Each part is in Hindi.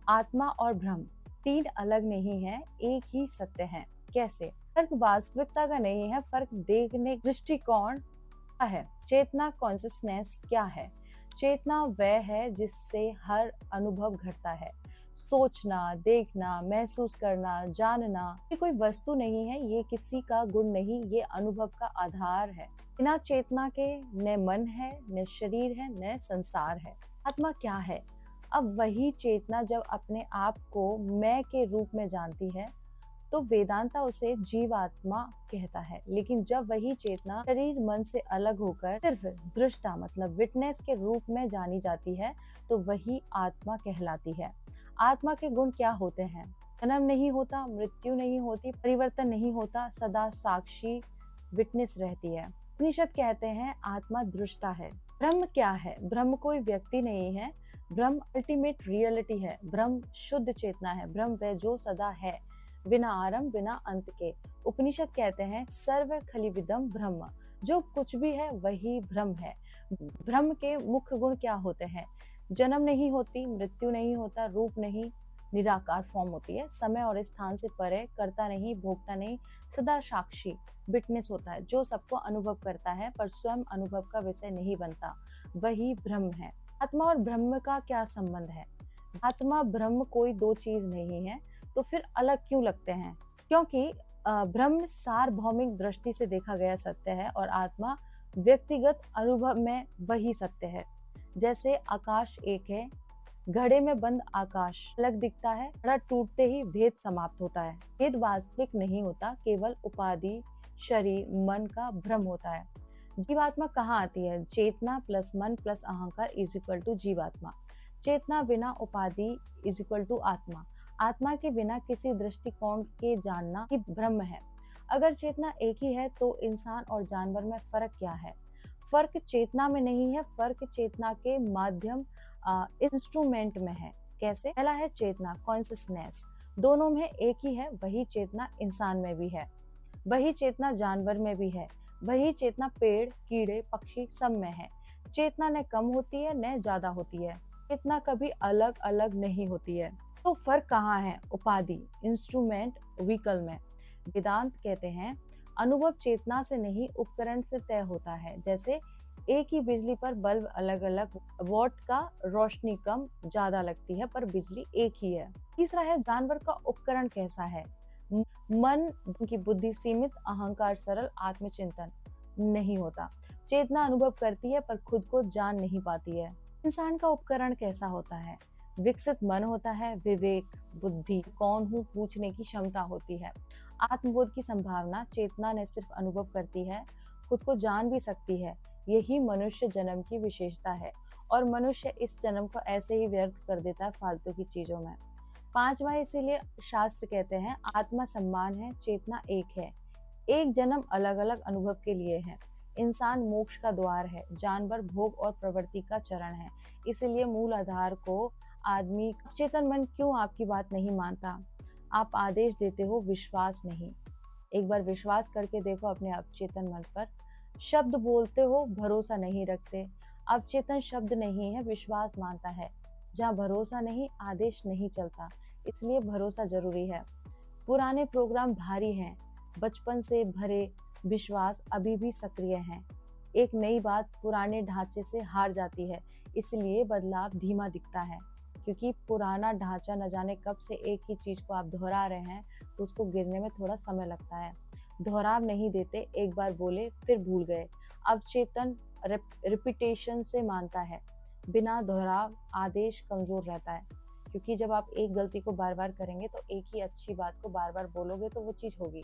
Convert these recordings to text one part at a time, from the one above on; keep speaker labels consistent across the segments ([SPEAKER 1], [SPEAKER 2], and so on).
[SPEAKER 1] आत्मा और भ्रम तीन अलग नहीं है, एक ही सत्य है। कैसे? फर्क वास्तविकता का नहीं है, फर्क देखने दृष्टिकोण का है। चेतना कॉन्सियसनेस क्या है? चेतना वह है जिससे हर अनुभव घटता है। सोचना, देखना, महसूस करना, जानना ये कोई वस्तु नहीं है, ये किसी का गुण नहीं, ये अनुभव का आधार है। बिना चेतना के न मन है, न शरीर है, न संसार है। आत्मा क्या है? अब वही चेतना जब अपने आप को मैं के रूप में जानती है तो वेदांता उसे जीवात्मा कहता है। लेकिन जब वही चेतना शरीर मन से अलग होकर सिर्फ दृष्टा मतलब विटनेस के रूप में जानी जाती है तो वही आत्मा कहलाती है। आत्मा के गुण क्या होते हैं? जन्म नहीं होता, मृत्यु नहीं होती, परिवर्तन नहीं होता, सदा साक्षी विटनेस रहती है। उपनिषद कहते हैं आत्मा दृष्टा है। ब्रह्म क्या है? ब्रह्म कोई व्यक्ति नहीं है, ब्रह्म अल्टीमेट रियलिटी है। ब्रह्म शुद्ध चेतना है। ब्रह्म वह जो सदा है, बिना आरंभ बिना अंत के। उपनिषद कहते हैं सर्व खलिविदम ब्रह्म, जो कुछ भी है वही ब्रह्म है। ब्रह्म के मुख्य गुण क्या होते हैं? जन्म नहीं होती, मृत्यु नहीं होता, रूप नहीं, निराकार फॉर्म होती है, समय और स्थान से परे, करता नहीं, भोगता नहीं, सदा साक्षी विटनेस होता है, जो सबको अनुभव करता है पर स्वयं अनुभव का विषय नहीं बनता, वही ब्रह्म है। आत्मा और ब्रह्म का क्या संबंध है? आत्मा ब्रह्म कोई दो चीज नहीं है, तो फिर अलग क्यों लगते हैं? क्योंकि ब्रह्म सार्वभौमिक दृष्टि से देखा गया सत्य है और आत्मा व्यक्तिगत अनुभव में वही सत्य है। जैसे आकाश एक है, घड़े में बंद आकाश अलग दिखता है, घड़ा टूटते ही भेद समाप्त होता है। भेद वास्तविक नहीं होता, केवल उपाधि, शरीर, मन का भ्रम होता है। जीवात्मा कहाँ आती है? चेतना प्लस मन प्लस अहंकार इज इक्वल टू जीवात्मा। चेतना बिना उपाधि इज इक्वल टू आत्मा। आत्मा के बिना किसी दृष्टिकोण के जानना ही ब्रह्म है। अगर चेतना एक ही है तो इंसान और जानवर में फर्क क्या है? फर्क चेतना में नहीं है, फर्क चेतना के माध्यम इंस्ट्रूमेंट में है। कैसे? पहला है चेतना कॉन्सियसनेस, दोनों में एक ही है। वही चेतना इंसान में भी है, वही चेतना जानवर में भी है, वही चेतना पेड़, कीड़े, पक्षी सब में है। चेतना न कम होती है न ज्यादा होती है, चेतना कभी अलग अलग नहीं होती है। तो फर्क कहाँ है? उपाधि, इंस्ट्रूमेंट, व्हीकल में। वेदांत कहते हैं अनुभव चेतना से नहीं उपकरण से तय होता है। जैसे एक ही बिजली पर बल्ब अलग अलग वॉट का रोशनी कम ज्यादा लगती है पर बिजली एक ही है। तीसरा है जानवर का उपकरण कैसा है? मन की बुद्धि सीमित, अहंकार सरल, आत्मचिंतन नहीं होता। चेतना अनुभव करती है पर खुद को जान नहीं पाती है। इंसान का उपकरण कैसा होता है? विकसित मन होता है, विवेक, बुद्धि, कौन हूँ पूछने की क्षमता होती है, आत्मबोध की संभावना। चेतना ने सिर्फ अनुभव करती है, खुद को जान भी सकती है। यही मनुष्य जन्म की विशेषता है और मनुष्य इस जन्म को ऐसे ही व्यर्थ कर देता है फालतू की चीजों में। पांचवा, इसीलिए शास्त्र कहते हैं आत्मा सम्मान है, चेतना एक है। एक जन्म अलग अलग अनुभव के लिए है। इंसान मोक्ष का द्वार है, जानवर भोग और प्रवृत्ति का चरण है। इसलिए मूल आधार को आदमी। चेतन मन क्यों आपकी बात नहीं मानता? आप आदेश देते हो, विश्वास नहीं। एक बार विश्वास करके देखो अपने अवचेतन मन पर। शब्द बोलते हो, भरोसा नहीं रखते। अवचेतन शब्द नहीं है, विश्वास मानता है। जहाँ भरोसा नहीं, आदेश नहीं चलता। इसलिए भरोसा जरूरी है। पुराने प्रोग्राम भारी हैं, बचपन से भरे विश्वास अभी भी सक्रिय हैं। एक नई बात पुराने ढांचे से हार जाती है, इसलिए बदलाव धीमा दिखता है। क्योंकि पुराना ढांचा न जाने कब से एक ही चीज को आप दोहरा रहे हैं तो उसको गिरने में थोड़ा समय लगता है। दोहराव नहीं देते, एक बार बोले फिर भूल गए। अब चेतन रिपीटेशन से मानता है, बिना दोहराव आदेश कमजोर रहता है। क्योंकि जब आप एक गलती को बार बार करेंगे तो एक ही अच्छी बात को बार बार बोलोगे तो वो चीज होगी।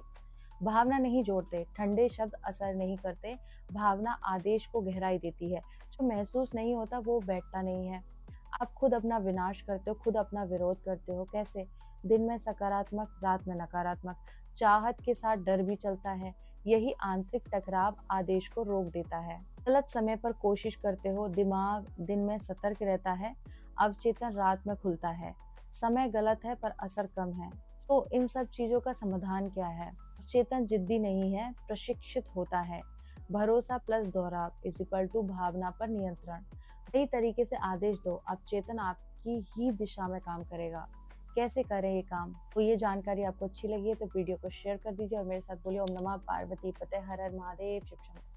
[SPEAKER 1] भावना नहीं जोड़ते, ठंडे शब्द असर नहीं करते, भावना आदेश को गहराई देती है। जो महसूस नहीं होता वो बैठता नहीं है। आप खुद अपना विनाश करते हो, खुद अपना विरोध करते हो। कैसे? दिन में सकारात्मक, रात में नकारात्मक। चाहत के साथ डर भी चलता है। यही आंतरिक टकराव आदेश को रोक देता है। गलत समय पर कोशिश करते हो, दिमाग दिन में सतर्क रहता है, अवचेतन रात में खुलता है। समय गलत है पर असर कम है। तो इन सब चीजों का समाधान क्या है? चेतन जिद्दी नहीं है, प्रशिक्षित होता है। भरोसा प्लस दोहराव इज इक्वल टू भावना पर नियंत्रण। सही तरीके से आदेश दो, अब चेतन की ही दिशा में काम करेगा। कैसे करें ये काम? तो ये जानकारी आपको अच्छी लगी है तो वीडियो को शेयर कर दीजिए और मेरे साथ बोलिए ओम नमः पार्वती पते हर हर महादेव शिव शंकर।